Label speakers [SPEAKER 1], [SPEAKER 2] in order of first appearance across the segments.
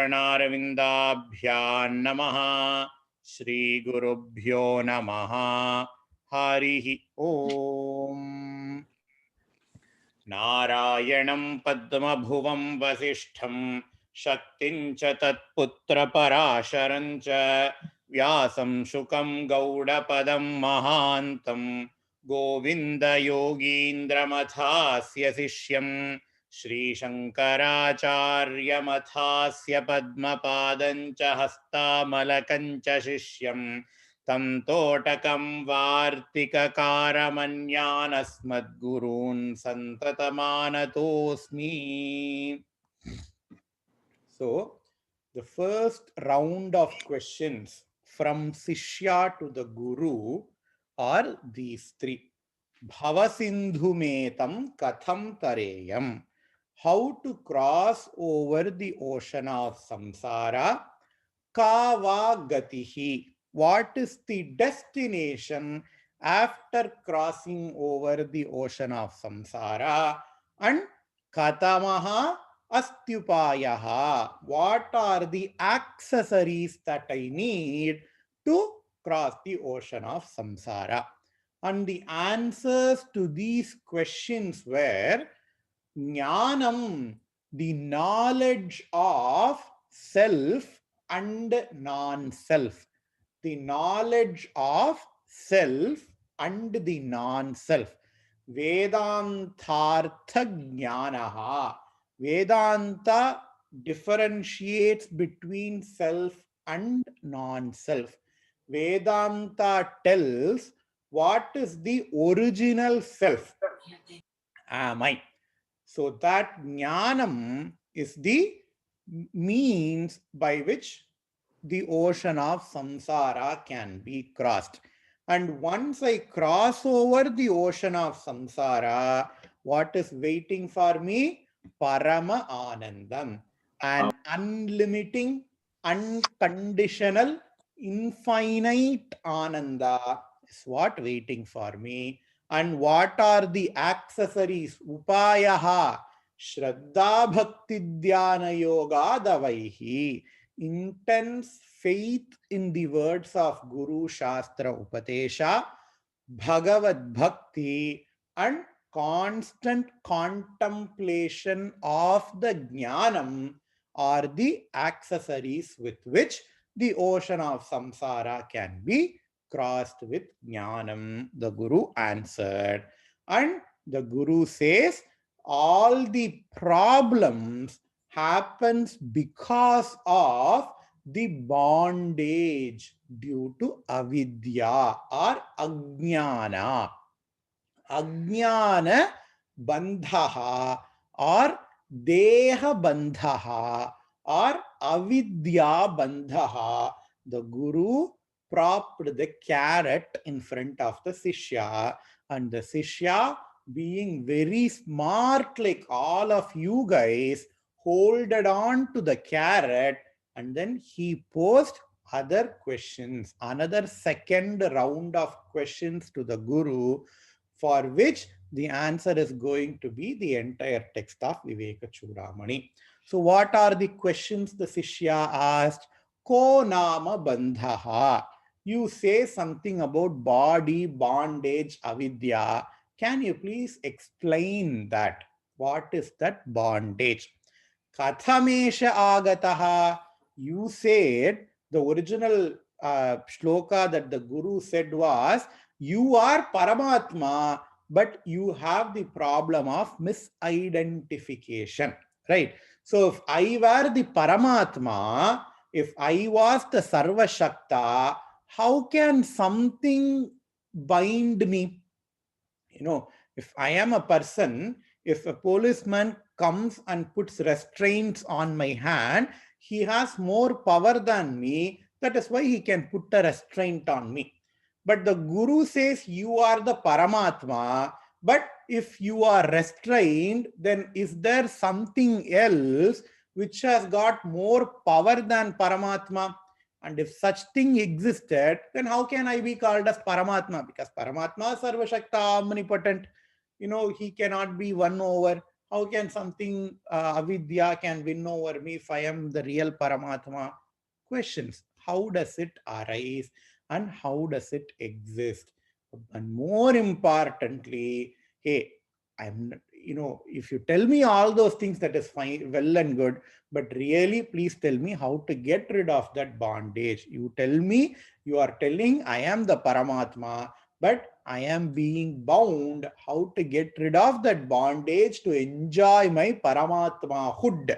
[SPEAKER 1] Charanarvindabhyan namaha. Shri Gurubhyo namaha. Harihi Om. Narayanam Padmabhuvam Vasishtham Shaktin cha Tatputra Parasharam cha Vyasam Shukam Gaudapadam Mahantam Govinda Yogindra Mathasya Sishyam Shri Shankaracharya Mathasya Padmapadancha Hasta Malakancha Shishyam Tantotakam Vartikaaramanyanasmadgurun Santatamanatosmi. So, the first round of questions from Sishya to the Guru are these three. Bhavasindhumetam katham tareyam. How to cross over the ocean of samsara. Kava gatihi. What is the destination after crossing over the ocean of samsara? And katamaha astyupayaha. What are the accessories that I need to cross the ocean of samsara? And the answers to these questions were Jnanam, the knowledge of self and non-self. The knowledge of self and the non-self. Vedantartha jnanaha. Vedanta differentiates between self and non-self. Vedanta tells what is the original self. I. So that jnanam is the means by which the ocean of samsara can be crossed. And once I cross over the ocean of samsara, what is waiting for me? Parama Anandam. An unlimiting, unconditional, infinite Ananda is what waiting for me. And what are the accessories? Upayaha, Shraddha Bhakti Dhyana Yoga Davaihi. Intense faith in the words of Guru Shastra Upatesha, Bhagavad Bhakti, and constant contemplation of the Jnanam are the accessories with which the ocean of samsara can be crossed with Jnanam, the Guru answered. And the Guru says, all the problems happens because of the bondage due to avidya or ajnana. Ajnana bandhaha or deha bandhaha or avidya bandhaha. The Guru propped the carrot in front of the Sishya, and the Sishya, being very smart like all of you guys, holded on to the carrot, and then he posed other questions, another second round of questions to the Guru, for which the answer is going to be the entire text of Vivekachudamani. So what are the questions the Sishya asked? Ko nama bandhaha. You say something about body, bondage, avidya. Can you please explain that? What is that bondage? Kathamesha agataha. You said the original shloka that the Guru said was, you are Paramatma, but you have the problem of misidentification, right? So if I were the Paramatma, if I was the Sarva Shakta, how can something bind me? You know, if I am a person, if a policeman comes and puts restraints on my hand, he has more power than me. That is why he can put a restraint on me. But the Guru says you are the Paramatma. But if you are restrained, then is there something else which has got more power than Paramatma? And if such thing existed, then how can I be called as Paramatma? Because Paramatma is Sarva Shakta, omnipotent. You know, he cannot be won over. How can something avidya can win over me if I am the real Paramatma? Questions. How does it arise and how does it exist? And more importantly, hey, if you tell me all those things, that is fine, well and good, but really, please tell me how to get rid of that bondage. You tell me, you are telling I am the Paramatma, but I am being bound. How to get rid of that bondage to enjoy my Paramatma hood?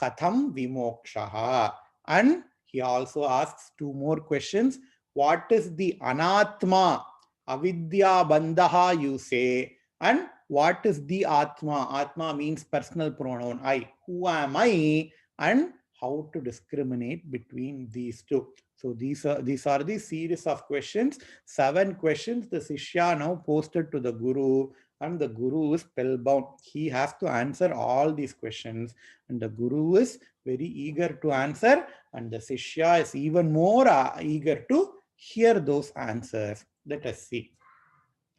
[SPEAKER 1] Katham vimokshaha. And he also asks two more questions. What is the anatma? Avidya bandhaha, you say. And what is the atma? Atma means personal pronoun I. Who am I? And how to discriminate between these two. So these are the series of questions. 7 questions the Sishya now posted to the Guru, and the Guru is spellbound. He has to answer all these questions, and the Guru is very eager to answer, and the Sishya is even more eager to hear those answers. Let us see.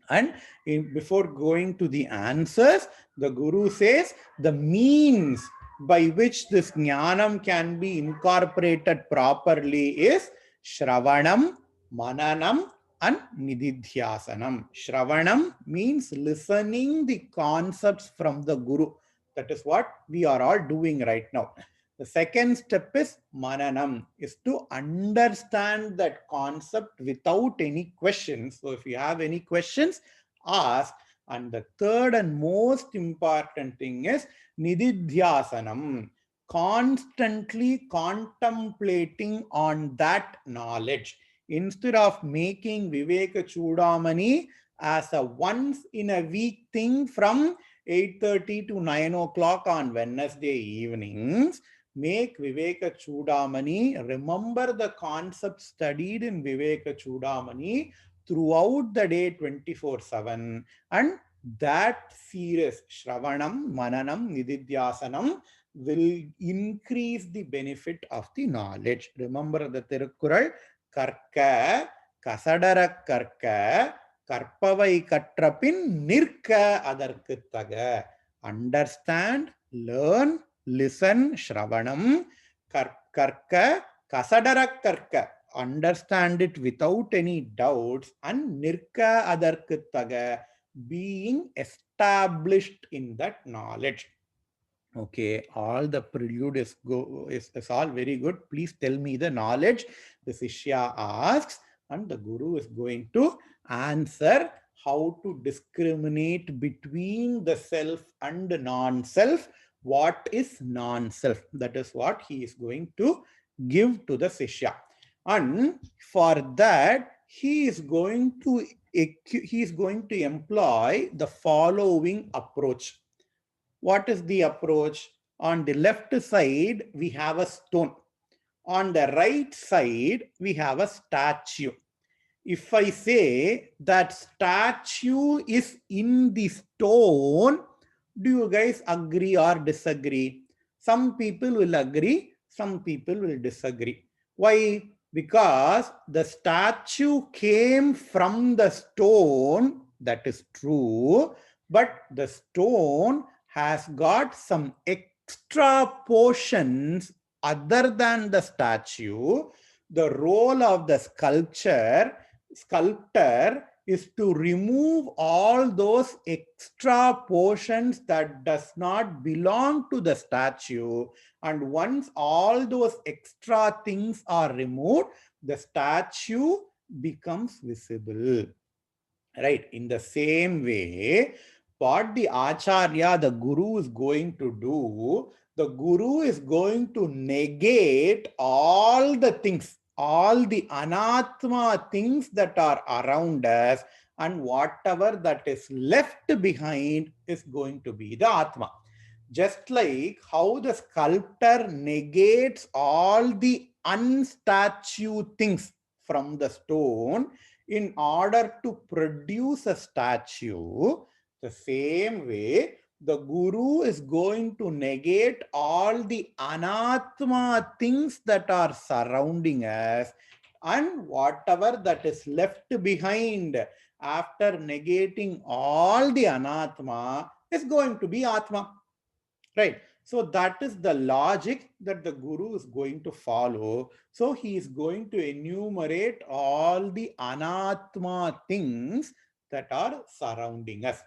[SPEAKER 1] And before going to the answers, the Guru says the means by which this jnanam can be incorporated properly is Shravanam, Mananam, and Nididhyasanam. Shravanam means listening the concepts from the Guru. That is what we are all doing right now. The second step is Mananam, is to understand that concept without any questions. So if you have any questions, ask. And the third and most important thing is Nididhyasanam, constantly contemplating on that knowledge. Instead of making Vivekachudamani as a once in a week thing from 8:30 to 9 o'clock on Wednesday evenings, make Vivekachudamani, remember the concept studied in Vivekachudamani throughout the day 24/7, and that series Shravanam, Mananam, Nididhyasanam will increase the benefit of the knowledge. Remember the Tirukkural, Karka, Kasadara Karka, Karpavai Katrapin, Nirka Adarkuttaga. Understand, learn, listen, Shravanam, Karka, Kasadara Karka. Understand it without any doubts, and Nirka Adarkuttaga, being established in that knowledge. Okay, all the prelude is all very good. Please tell me the knowledge. The Sishya asks, and the Guru is going to answer how to discriminate between the self and non-self. What is non-self? That is what he is going to give to the Sishya. And for that, he is going to employ the following approach. What is the approach? On the left side, we have a stone. On the right side, we have a statue. If I say that statue is in the stone, do you guys agree or disagree? Some people will agree, some people will disagree. Why? Because the statue came from the stone, that is true, but the stone has got some extra portions other than the statue. The role of the sculptor is to remove all those extra portions that does not belong to the statue, and once all those extra things are removed, the statue becomes visible. Right? In the same way, what the Acharya, the Guru, is going to do, the Guru is going to negate all the things, all the anatma things that are around us, and whatever that is left behind is going to be the Atma. Just like how the sculptor negates all the unstatue things from the stone in order to produce a statue, the same way the Guru is going to negate all the anatma things that are surrounding us, and whatever that is left behind after negating all the anatma is going to be Atma. Right. So that is the logic that the guru is going to follow. So he is going to enumerate all the anatma things that are surrounding us.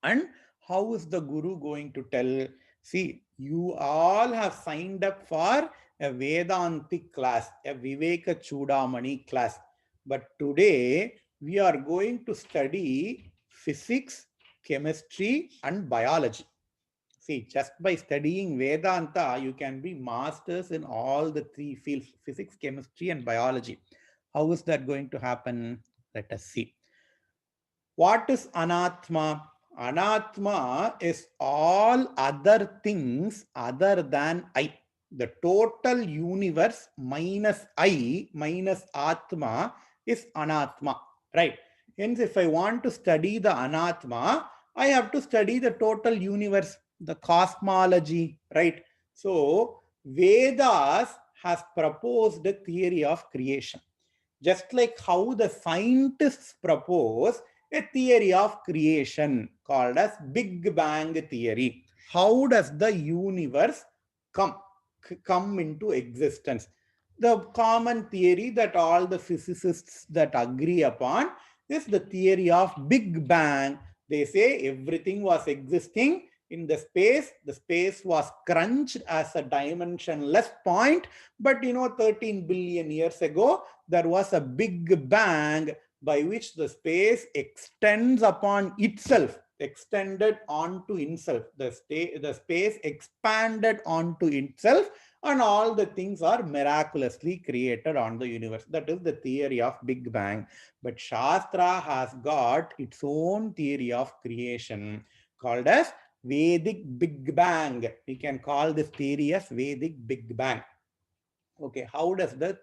[SPEAKER 1] And how is the guru going to tell? See, you all have signed up for a Vedantic class, a Vivekachudamani class. But today we are going to study physics, chemistry, and biology. See, just by studying Vedanta, you can be masters in all the three fields: physics, chemistry, and biology. How is that going to happen? Let us see. What is anatma? Anatma is all other things other than I. The total universe minus I minus atma is anatma. Right? Hence, if I want to study the anatma, I have to study the total universe, the cosmology. Right? So, Vedas has proposed a theory of creation, just like how the scientists propose a theory of creation called as Big Bang theory. How does the universe come, come into existence? The common theory that all the physicists that agree upon is the theory of Big Bang. They say everything was existing in the space. The space was crunched as a dimensionless point. But 13 billion years ago, there was a big bang by which the space extends upon itself, extended onto itself. The space expanded onto itself, and all the things are miraculously created on the universe. That is the theory of Big Bang. But Shastra has got its own theory of creation called as Vedic Big Bang. We can call this theory as Vedic Big Bang. Okay, how does the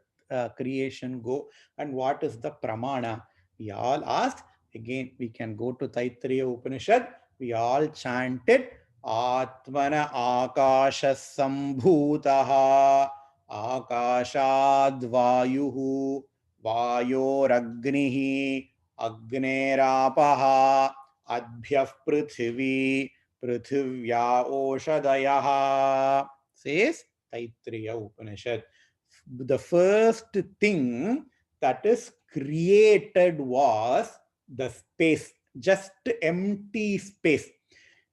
[SPEAKER 1] creation go, and what is the pramana? We all ask. Again, we can go to Taittiriya Upanishad. We all chanted Atmana Akasha Sambhutaha Akashad Vayuhu Vayoragnihi Agneraapaha Adbhyah Prithvi Prithivya Oshadayaha, says Taittiriya Upanishad. The first thing that is created was the space, just empty space.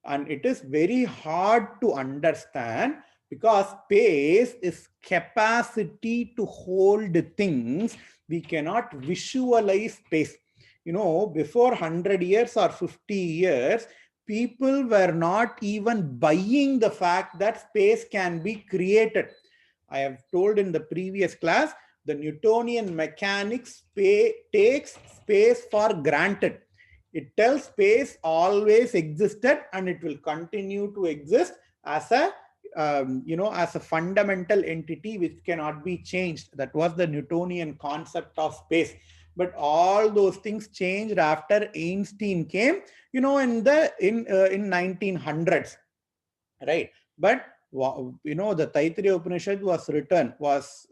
[SPEAKER 1] And it is very hard to understand because space is capacity to hold things. We cannot visualize space. Before 100 years or 50 years, people were not even buying the fact that space can be created. I have told in the previous class, the Newtonian mechanics takes space for granted. It tells space always existed and it will continue to exist as a as a fundamental entity which cannot be changed. That was the Newtonian concept of space. But all those things changed after Einstein came, in 1900s, right? But the Taittiriya Upanishad was written, was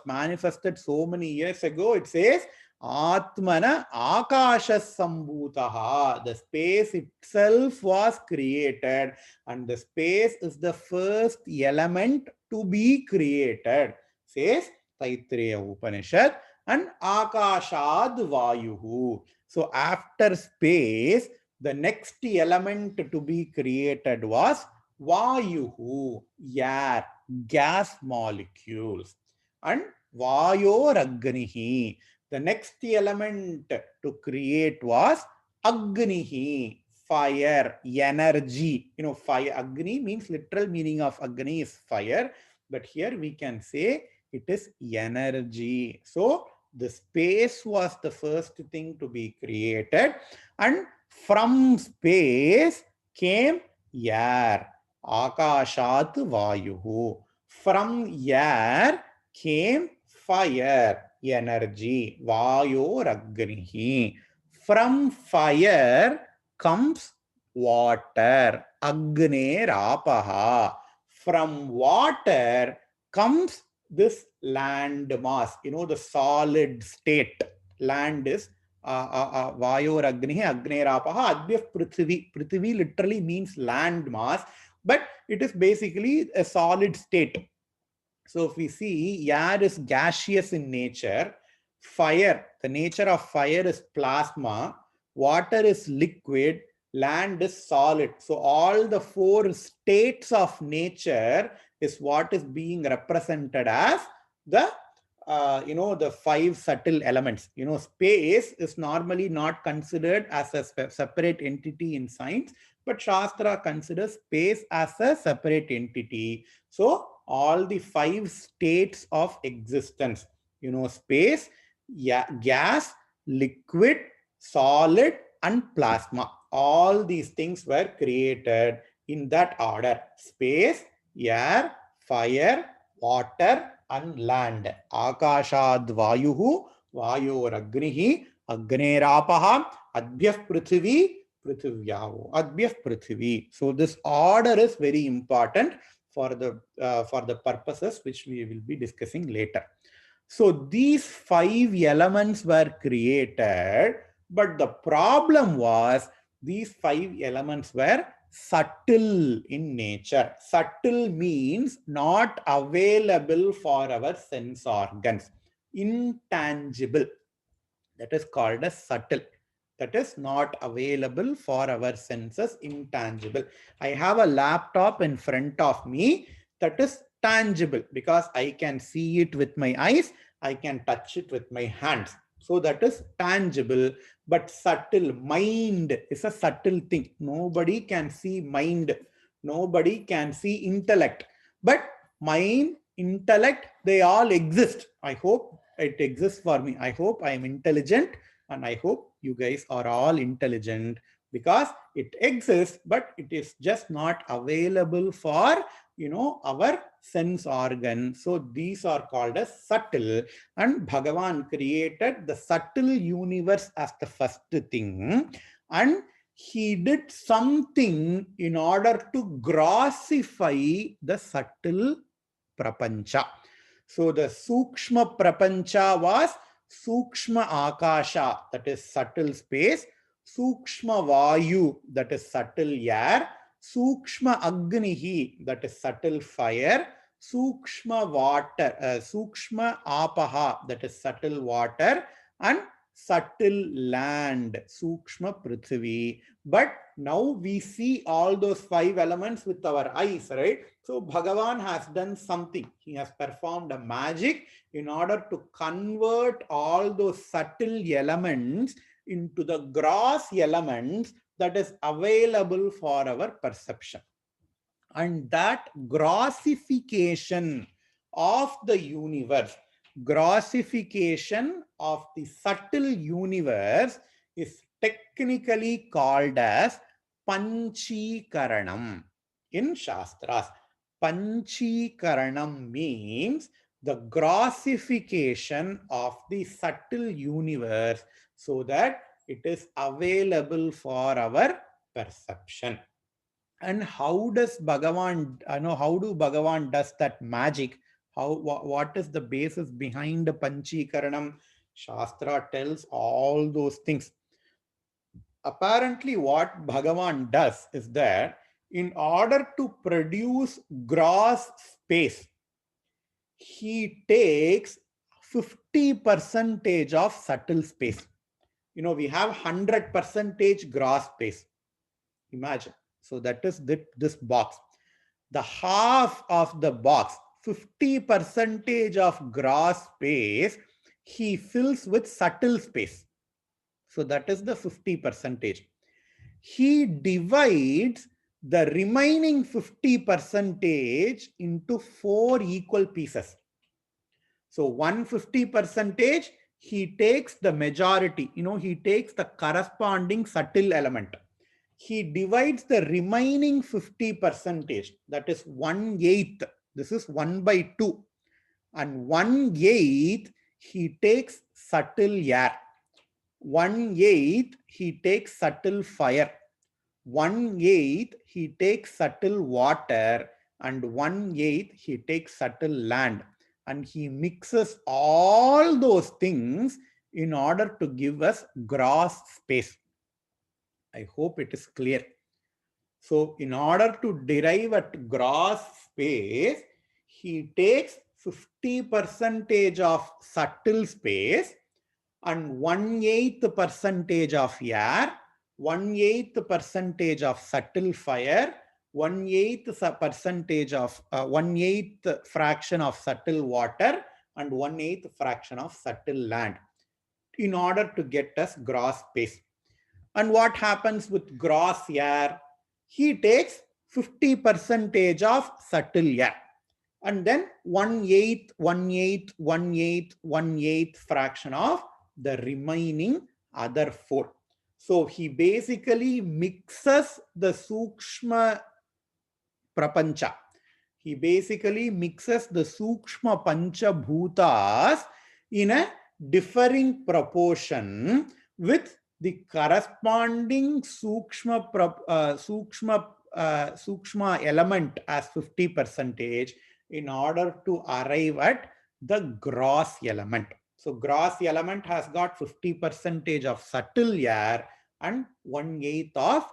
[SPEAKER 1] manifested so many years ago. It says Atmana Akasha Sambhutaha. The space itself was created, and the space is the first element to be created, says Taittiriya Upanishad. And Akashad Vayuhu. So after space, the next element to be created was Vayuhu, air, gas molecules. And Vayoragnihi. The next element to create was Agnihi, fire, energy. Fire, Agni means, literal meaning of Agni is fire. But here we can say it is energy. So the space was the first thing to be created. And from space came air. Akashat Vayuhu. From air came fire, energy. Vayoragnihi. From fire comes water. Agneraapaha. From water comes this land mass, the solid state. Land is Vayoragnihi Agneraapaha Adbhyah Prithvi. Prithvi literally means land mass. but it is basically a solid state. So if we see, air is gaseous in nature, fire, the nature of fire is plasma, water is liquid, land is solid. So all the four states of nature is what is being represented as the the five subtle elements. Space is normally not considered as a separate entity in science, but Shastra considers space as a separate entity. So all the five states of existence, space, gas, liquid, solid, and plasma. All these things were created in that order: space, air, fire, water, and land. Akashad vayuhu, vayoragnihi, agnerapah, adbyah prithvi, prithivyaho, adbyah prithvi. So this order is very important for the purposes which we will be discussing later. So these five elements were created, but the problem was these five elements were subtle in nature. Subtle means not available for our sense organs, intangible. That is called as subtle. That is not available for our senses, intangible. I have a laptop in front of me that is tangible because I can see it with my eyes, I can touch it with my hands. So that is tangible, but subtle. Mind is a subtle thing. Nobody can see mind. Nobody can see intellect. But mind, intellect, they all exist. I hope it exists for me. I hope I am intelligent, and I hope you guys are all intelligent, because it exists, but it is just not available for our sense organ. So these are called as subtle, and Bhagavan created the subtle universe as the first thing, and he did something in order to grossify the subtle prapancha. So the sukshma prapancha was sukshma akasha, that is subtle space, sukshma vayu, that is subtle air, sukshma agnihi, that is subtle fire, sukshma water, sukshma apaha, that is subtle water, and subtle land, sukshma prithvi. But now we see all those five elements with our eyes, right? So Bhagavan has done something. He has performed a magic in order to convert all those subtle elements into the gross elements that is available for our perception. And that grossification of the universe, grossification of the subtle universe, is technically called as panchikaranam in Shastras. Panchikaranam means the grossification of the subtle universe so that it is available for our perception. And how does Bhagavan, how do Bhagavan does that magic? What is the basis behind the Panchikaranam? Shastra tells all those things. Apparently, what Bhagavan does is that in order to produce gross space, he takes 50% of subtle space. We have 100% gross space. Imagine. So that is this box. The half of the box, 50% of gross space, he fills with subtle space. So that is the 50%. He divides the remaining 50% into four equal pieces. So 150%, he takes the majority, he takes the corresponding subtle element. He divides the remaining 50%, that is 1/8. This is 1/2. And 1/8, he takes subtle air. 1/8, he takes subtle fire. 1/8, he takes subtle water. And 1/8, he takes subtle land. And he mixes all those things in order to give us gross space. I hope it is clear. So in order to derive at gross space, he takes 50% of subtle space and 1/8 percentage of air, 1/8 percentage of subtle fire, 1/8 percentage of 1/8 fraction of subtle water, and 1/8 fraction of subtle land in order to get us gross space. And what happens with gross air? He takes 50% of subtle air and then 1/8, 1/8, 1/8, 1/8 fraction of the remaining other four. So he basically mixes the Sukshma prapancha. He basically mixes the Sukshma Pancha Bhutas in a differing proportion with the corresponding Sukshma element as 50% in order to arrive at the gross element. So gross element has got 50% of subtle air and 1/8 of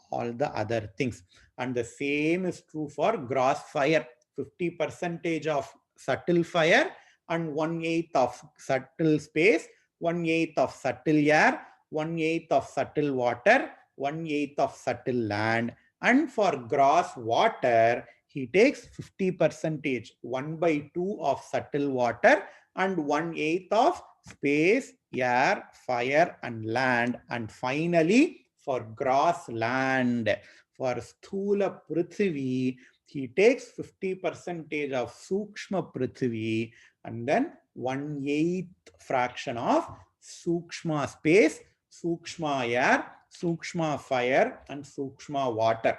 [SPEAKER 1] all the other things. And the same is true for gross fire. 50% of subtle fire and 1/8 of subtle space, 1/8 of subtle air, 1/8 of subtle water, 1/8 of subtle land. And for gross water, he takes 50%, 1/2 of subtle water and 1/8 of space, air, fire, and land. And finally, for gross land, for Sthoola Prithvi, he takes 50% of Sukshma Prithvi and then 1/8 fraction of Sukshma space, Sukshma air, Sukshma fire, and Sukshma water.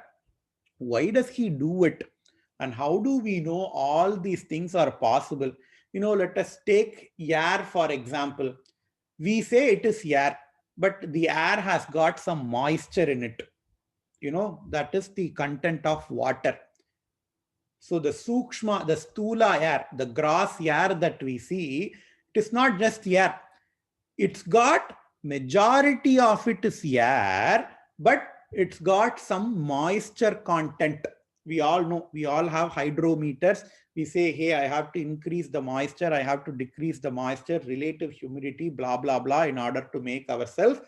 [SPEAKER 1] Why does he do it? And how do we know all these things are possible? Let us take air for example. We say it is air, but the air has got some moisture in it. That is the content of water. So the Sukshma, the Sthoola air, the gross air that we see, it is not just air. It's got majority of it is air, but it's got some moisture content. We all know, we all have hydrometers. We say, hey, I have to increase the moisture, I have to decrease the moisture, relative humidity, blah, blah, blah, in order to make ourselves,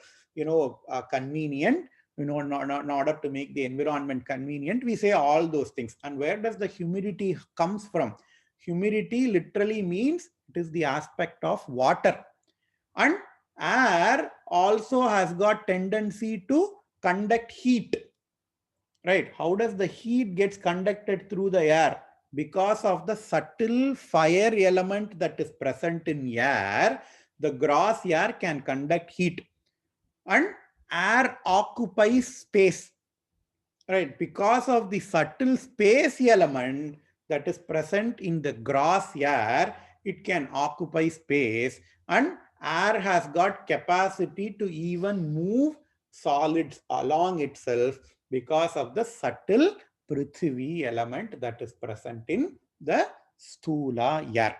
[SPEAKER 1] convenient, in order to make the environment convenient. We say all those things. And where does the humidity comes from? Humidity literally means it is the aspect of water. And air also has got tendency to conduct heat, right? How does the heat gets conducted through the air? Because of the subtle fire element that is present in air, the gross air can conduct heat. And air occupies space, right? Because of the subtle space element that is present in the gross air, it can occupy space, and air has got capacity to even move solids along itself because of the subtle Prithvi element that is present in the Sthoola air.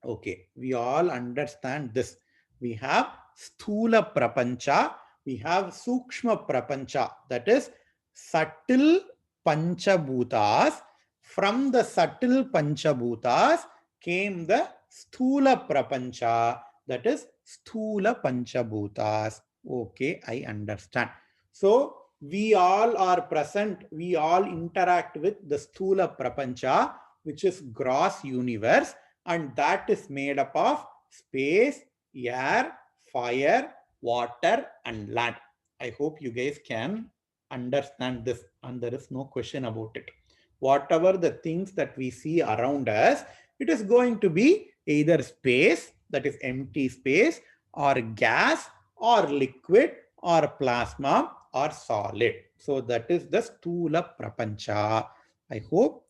[SPEAKER 1] Okay, we all understand this. We have Sthoola Prapancha, we have Sukshma Prapancha, that is subtle Panchabhutas. From the subtle Panchabhutas came the Sthoola Prapancha, that is Sthoola Panchabhutas. Okay, I understand. So we all are present, we all interact with the Sthoola Prapancha, which is gross universe, and that is made up of space, air, fire, water, and land. I hope you guys can understand this, and there is no question about it. Whatever the things that we see around us, it is going to be either space, that is empty space, or gas, or liquid, or plasma, or solid. So that is the Sthoola Prapancha. I hope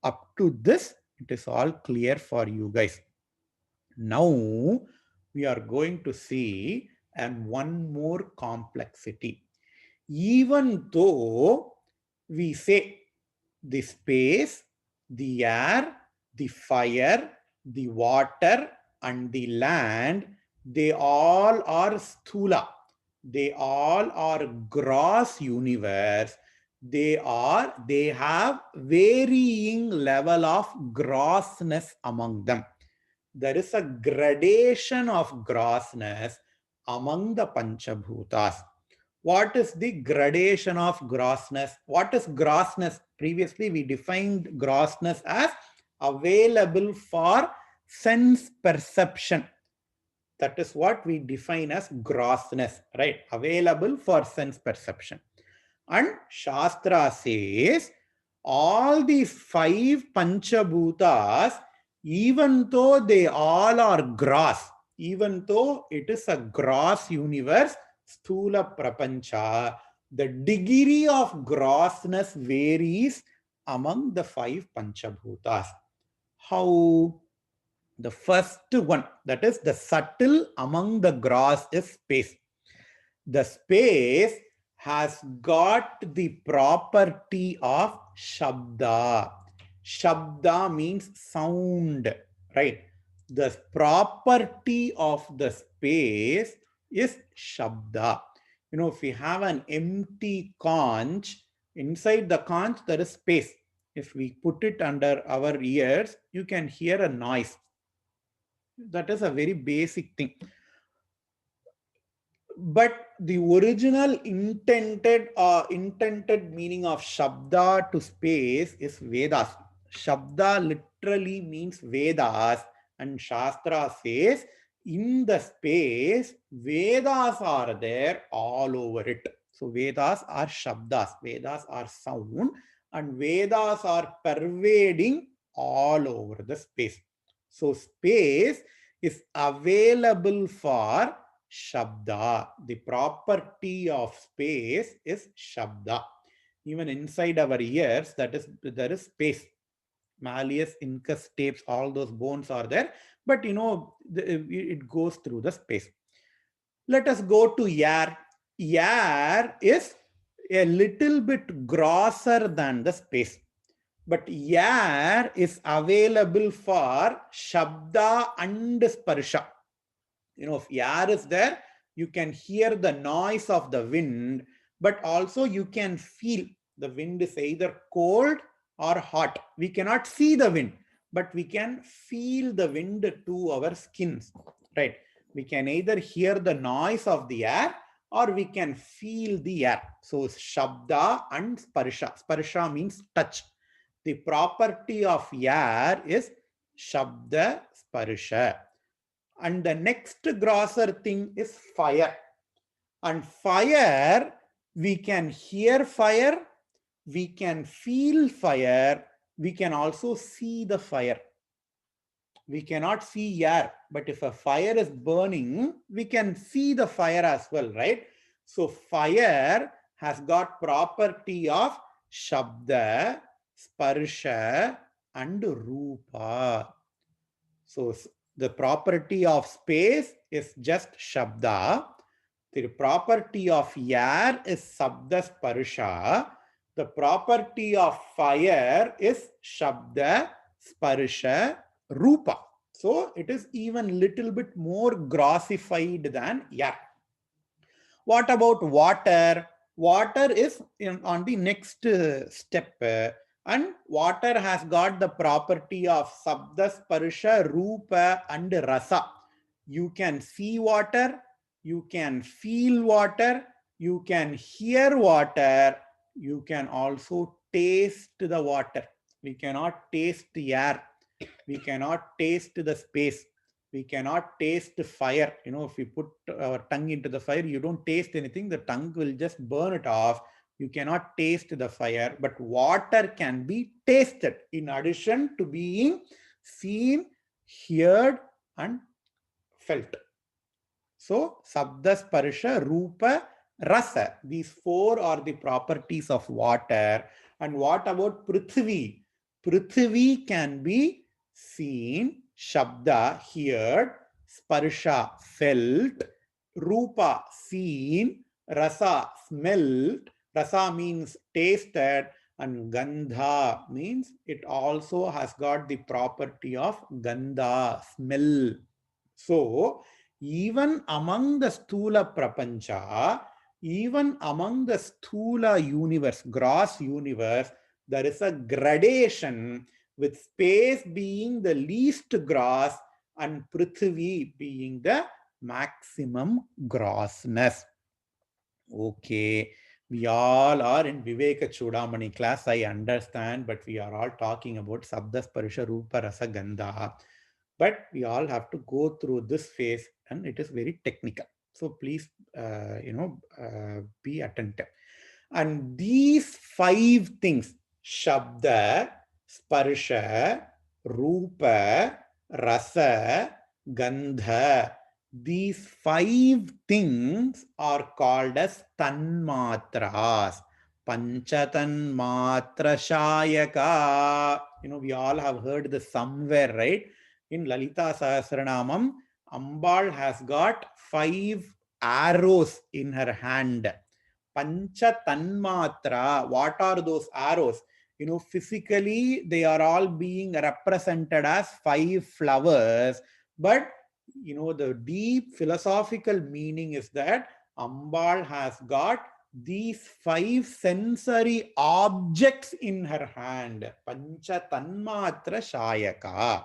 [SPEAKER 1] up to this it is all clear for you guys. Now we are going to see one more complexity. Even though we say the space, the air, the fire, the water, and the land, they all are Sthoola. They all are gross universe. they have varying level of grossness among them. There is a gradation of grossness among the Panchabhutas. What is the gradation of grossness? What is grossness? Previously, we defined grossness as available for sense perception. That is what we define as grossness, right? Available for sense perception. And Shastra says all these five Panchabhutas, even though they all are gross, even though it is a gross universe, Sthoola prapancha, the degree of grossness varies among the five Panchabhutas. How? The first one, that is the subtle among the gross, is space. The space has got the property of Shabda. Shabda means sound, right? The property of the space is Shabda. You know, if we have an empty conch, inside the conch there is space. If we put it under our ears, you can hear a noise. That is a very basic thing. But the original intended meaning of Shabda to space is Vedas. Shabda literally means Vedas, and Shastra says in the space, Vedas are there all over it. So Vedas are Shabdas, Vedas are sound, and Vedas are pervading all over the space. So space is available for Shabda. The property of space is Shabda. Even inside our ears, there is space. Malleus, incus, stapes, all those bones are there. But you know, it goes through the space. Let us go to air. Air is a little bit grosser than the space. But air is available for Shabda and Sparsha. You know, if air is there, you can hear the noise of the wind, but also you can feel the wind is either cold or hot. We cannot see the wind, but we can feel the wind to our skins, right? We can either hear the noise of the air or we can feel the air. So Shabda and Sparsha. Sparsha means touch. The property of air is Shabda Sparsha. And the next grosser thing is fire. And fire, we can hear fire, we can feel fire, we can also see the fire. We cannot see air, but if a fire is burning, we can see the fire as well, right? So fire has got property of Shabda, Sparsha, and Rupa. So the property of space is just Shabda. The property of air is Sabda Sparsha. The property of fire is Shabda Sparsha Rupa. So it is even little bit more grossified than air. What about water? Water is on the next step. And water has got the property of Sabda, Sparsha, Rupa and Rasa. You can see water, you can feel water, you can hear water, you can also taste the water. We cannot taste the air. We cannot taste the space. We cannot taste fire. You know, if we put our tongue into the fire, you don't taste anything. The tongue will just burn it off. You cannot taste the fire, but water can be tasted in addition to being seen, heard, and felt. So, Sabda, Sparsha, Rupa, Rasa. These four are the properties of water. And what about Prithvi? Prithvi can be seen, Shabda, heard, Sparsha, felt, Rupa, seen, Rasa, smelled. Rasa means tasted, and Gandha means it also has got the property of Gandha, smell. So, even among the Sthoola Prapancha, even among the Sthoola universe, gross universe, there is a gradation, with space being the least gross and Prithvi being the maximum grossness. Okay, we all are in Vivekachudamani class, I understand, but we are all talking about Sabdasparsha Rupa Rasa Gandha. But we all have to go through this phase, and it is very technical. So please, be attentive. And these five things, Shabda, Sparsha, Rupa, Rasa, Gandha, these five things are called as Tanmatras. Panchatanmatra Shayaka. We all have heard this somewhere, right? In Lalita Sahasranamam, Ambal has got 5 arrows in her hand. Pancha Tanmatra. What are those arrows? Physically, they are all being represented as 5 flowers. But, the deep philosophical meaning is that Ambal has got these 5 sensory objects in her hand. Pancha Tanmatra Shayaka.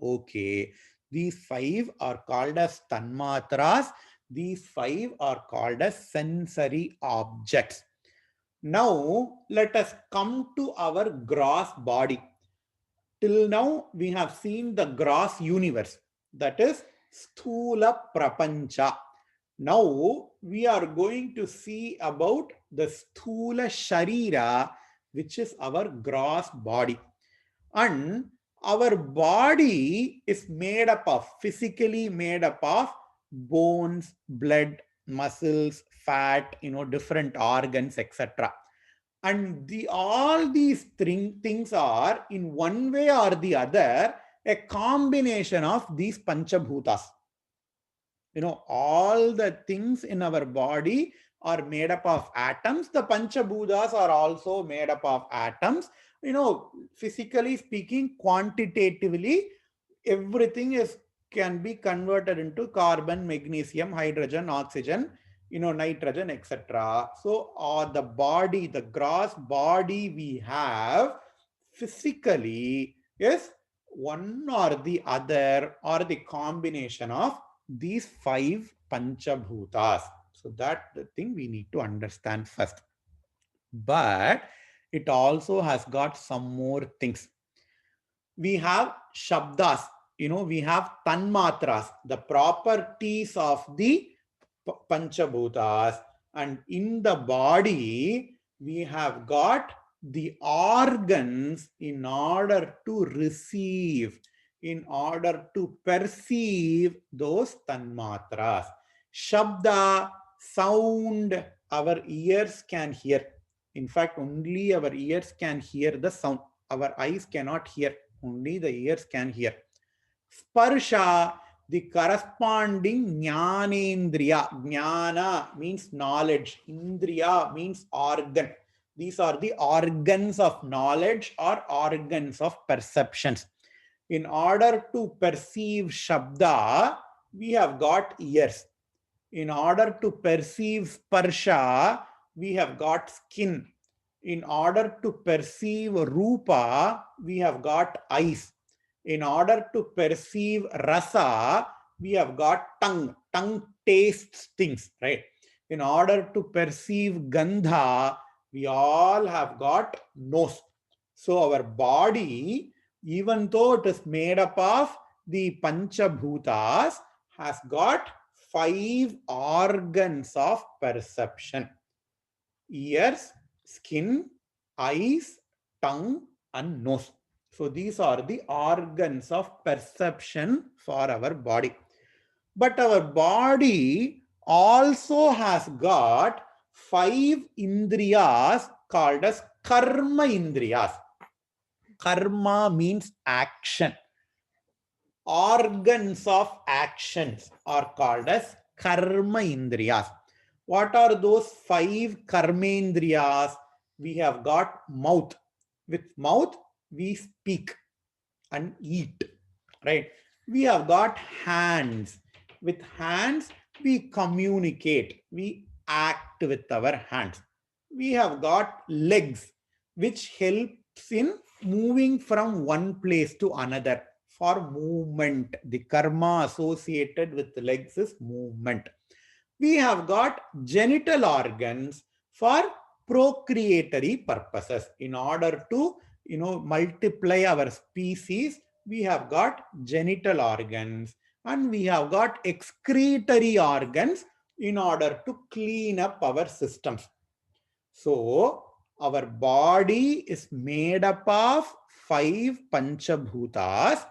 [SPEAKER 1] Okay, these 5 are called as Tanmatras. These 5 are called as sensory objects. Now, let us come to our gross body. Till now, we have seen the gross universe, that is Sthoola prapancha. Now, we are going to see about the Sthoola Sharira, which is our gross body. And our body is made up of, physically made up of bones, blood, muscles, fat, different organs, etc. And all these things are, in one way or the other, a combination of these panchabhutas. All the things in our body are made up of atoms. The panchabhutas are also made up of atoms. Physically speaking, quantitatively, everything can be converted into carbon, magnesium, hydrogen, oxygen, nitrogen, etc. So, the gross body we have physically is one or the other, or the combination of these 5 panchabhutas. So that the thing we need to understand first. But it also has got some more things. We have shabdas, we have tanmatras, the properties of the panchabhutas. And in the body, we have got the organs in order to receive, in order to perceive those tanmatras. Shabda, sound, our ears can hear. In fact, only our ears can hear the sound. Our eyes cannot hear, only the ears can hear. Sparsha, the corresponding jnanendriya. Jnana means knowledge. Indriya means organ. These are the organs of knowledge or organs of perceptions. In order to perceive Shabda, we have got ears. In order to perceive Sparsha, we have got skin. In order to perceive Rupa, we have got eyes. In order to perceive Rasa, we have got tongue. Tongue tastes things, right? In order to perceive Gandha, we all have got nose. So our body, even though it is made up of the Panchabhutas, has got 5 organs of perception: ears, skin, eyes, tongue, and nose. So these are the organs of perception for our body. But our body also has got 5 indriyas called as karma indriyas. Karma means action. Organs of actions are called as karma indriyas. What are those 5 karmendriyas? We have got mouth. With mouth, we speak and eat, right? We have got hands. With hands, we communicate. We act with our hands. We have got legs, which helps in moving from one place to another for movement. The karma associated with legs is movement. We have got genital organs for procreatory purposes. In order to multiply our species, we have got genital organs, and we have got excretory organs in order to clean up our systems. So our body is made up of 5 panchabhutas,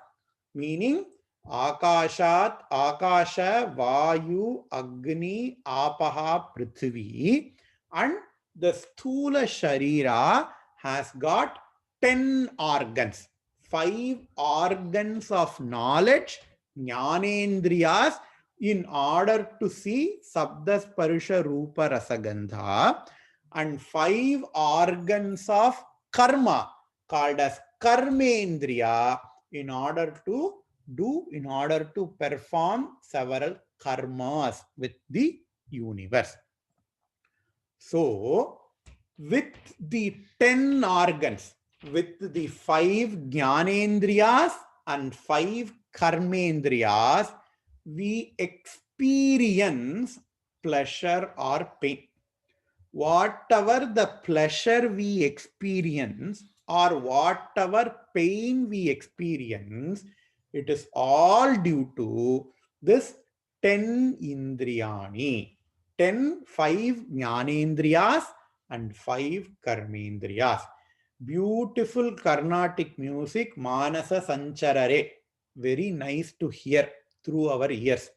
[SPEAKER 1] meaning Akasha, Vayu, Agni, Apaha, Prithvi, and the Sthoola Sharira has got 10 organs, 5 organs of knowledge, Jnanendriyas, in order to see Sabda Sparsha Rupa Rasagandha, and 5 organs of karma called as Karmendriya in order to perform several karmas with the universe. So, with the 10 organs, with the 5 Jnanendriyas and 5 Karmendriyas, we experience pleasure or pain. Whatever the pleasure we experience or whatever pain we experience, it is all due to this 10 indriyani, 5 jnanendriyas and 5 karmendriyas. Beautiful Carnatic music, Manasa Sancharare, very nice to hear through our ears.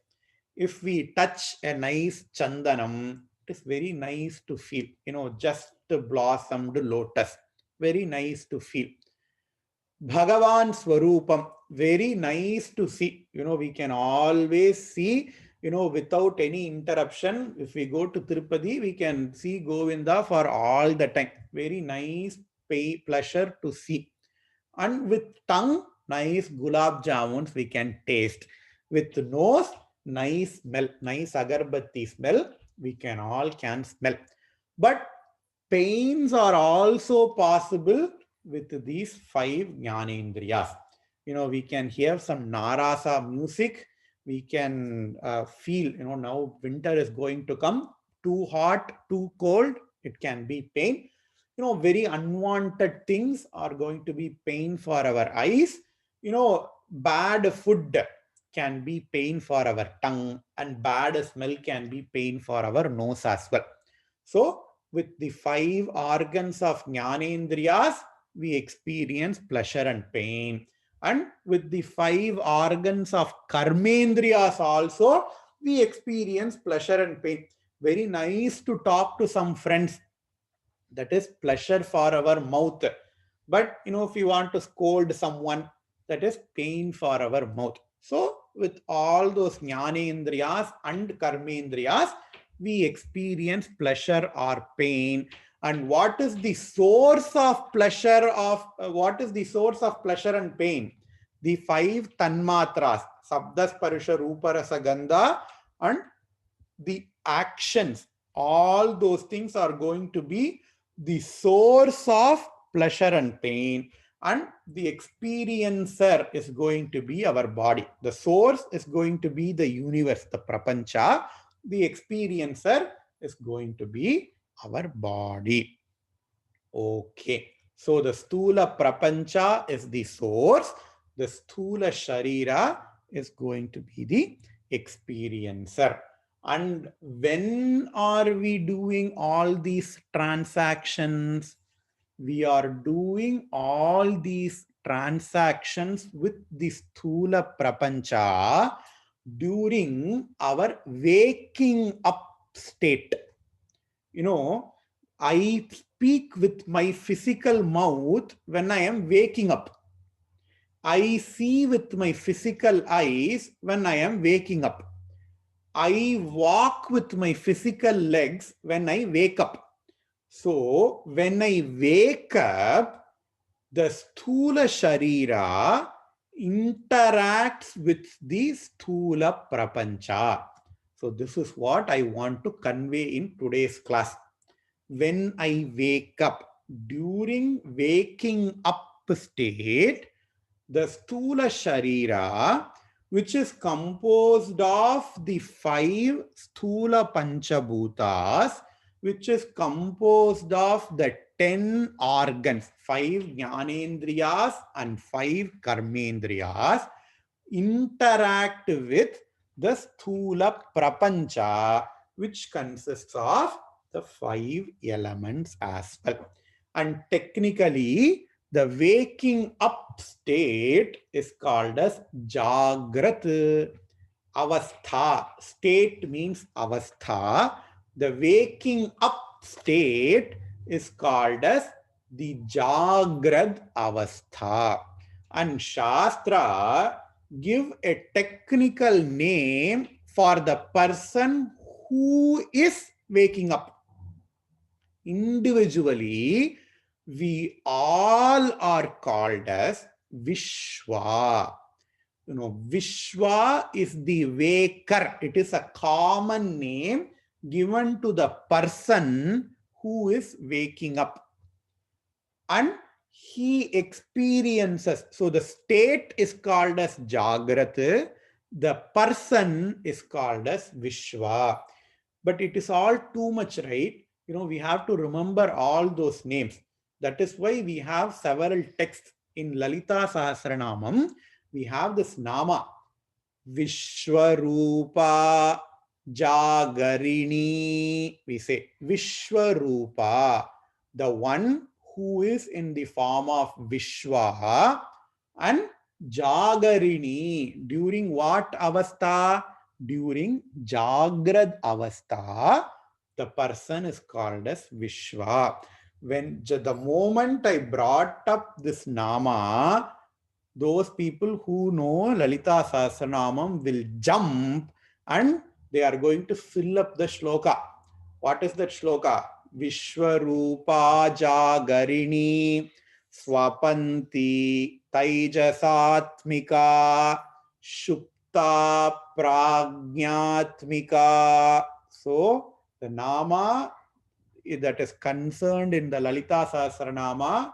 [SPEAKER 1] If we touch a nice chandanam, it is very nice to feel, just blossomed lotus, very nice to feel. Bhagavan Swarupam, very nice to see. We can always see, without any interruption. If we go to Tirupati, we can see Govinda for all the time. Very nice pleasure to see. And with tongue, nice gulab jamuns we can taste. With nose, nice smell, nice agarbatti smell, we can smell. But pains are also possible with these 5 jnanendriyas. We can hear some narasa music. We can feel, now winter is going to come. Too hot, too cold, it can be pain. Very unwanted things are going to be pain for our eyes. Bad food can be pain for our tongue, and bad smell can be pain for our nose as well. So, with the 5 organs of Jnanendriyas, we experience pleasure and pain. And with the 5 organs of Karmendriyas also, we experience pleasure and pain. Very nice to talk to some friends. That is pleasure for our mouth. But, if you want to scold someone, that is pain for our mouth. So, with all those Jnanendriyas and Karmendriyas, we experience pleasure or pain. And what is the source of pleasure and pain? The 5 tanmatras, Sabda, Sparsha, Rupa, Rasa, Gandha, and the actions. All those things are going to be the source of pleasure and pain, and the experiencer is going to be our body. The source is going to be the universe, the prapancha. The experiencer is going to be our body. Okay. So the Sthoola prapancha is the source. The Sthoola sharira is going to be the experiencer. And when are we doing all these transactions? We are doing all these transactions with the Sthoola prapancha during our waking up state. I speak with my physical mouth when I am waking up. I see with my physical eyes when I am waking up. I walk with my physical legs when I wake up. So, when I wake up, the Sthoola Sharira interacts with the Sthoola Prapancha. So this is what I want to convey in today's class. When I wake up, during waking up state, the Sthoola Sharira, which is composed of the 5 Sthoola Panchabhutas, which is composed of the 10 organs, 5 Jnanendriyas and 5 Karmendriyas, interact with the Sthoola Prapancha, which consists of the 5 elements as well. And technically, the waking up state is called as Jagrat Avastha. State means Avastha. The waking up state is called as the Jagrad Avastha. And Shastra give a technical name for the person who is waking up. Individually, we all are called as Vishwa. Vishwa is the waker. It is a common name given to the person who is waking up. And he experiences. So the state is called as Jagrat. The person is called as Vishwa. But it is all too much, right? We have to remember all those names. That is why we have several texts in Lalita Sahasranamam. We have this Nama, Vishwarupa Jagarini. We say Vishwarupa, the one who is in the form of Vishwa, and Jagarini, during what avastha? During Jagrad avastha, the person is called as Vishwa. When the moment I brought up this Nama, those people who know Lalita Sahasranamam will jump and they are going to fill up the shloka. What is that shloka? Vishwarupa Jagarini Swapanti Taijasatmika Shupta Pragnatmika. So the Nama that is concerned in the Lalita Sahasranama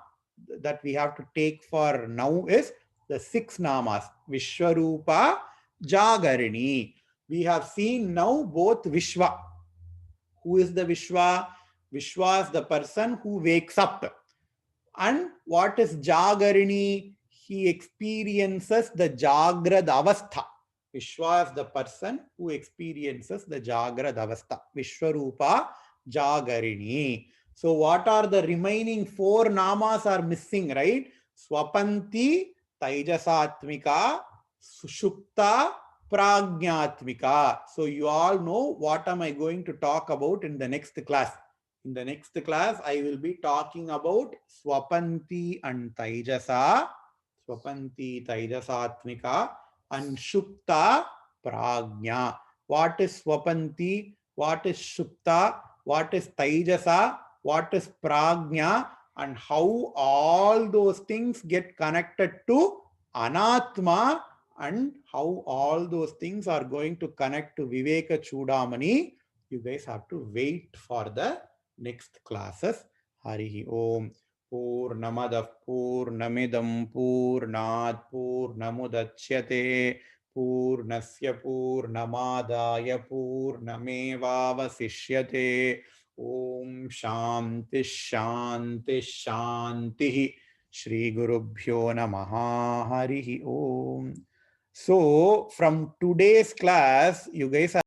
[SPEAKER 1] that we have to take for now is the 6 namas. Vishwarupa Jagarini. We have seen now both Vishwa. Who is the Vishwa? Vishwa is the person who wakes up. And what is Jagarini? He experiences the Jagrad Avastha. Vishwa is the person who experiences the Jagrad Avastha. Vishwarupa Jagarini. So what are the remaining 4 namas are missing, right? Swapanti, Taijasatmika, Sushupta, Pragnatmika. So you all know what am I going to talk about in the next class. In the next class, I will be talking about Swapanti and Taijasa, Swapanti Taijasatmika, and Shupta Pragnya. What is Swapanti? What is Shupta? What is Taijasa? What is Pragnya? And how all those things get connected to Anatma, and how all those things are going to connect to Vivekachudamani. You guys have to wait for the next classes. Harihi Om. Purnamadav Purnamidam Purnat Purnamudachyate Purnasya Purnamadaya Purnamevavasishyate. Om Shanti Shanti Shanti. Shri Gurubhyo Namaha. Harihi Om. So from today's class, you guys are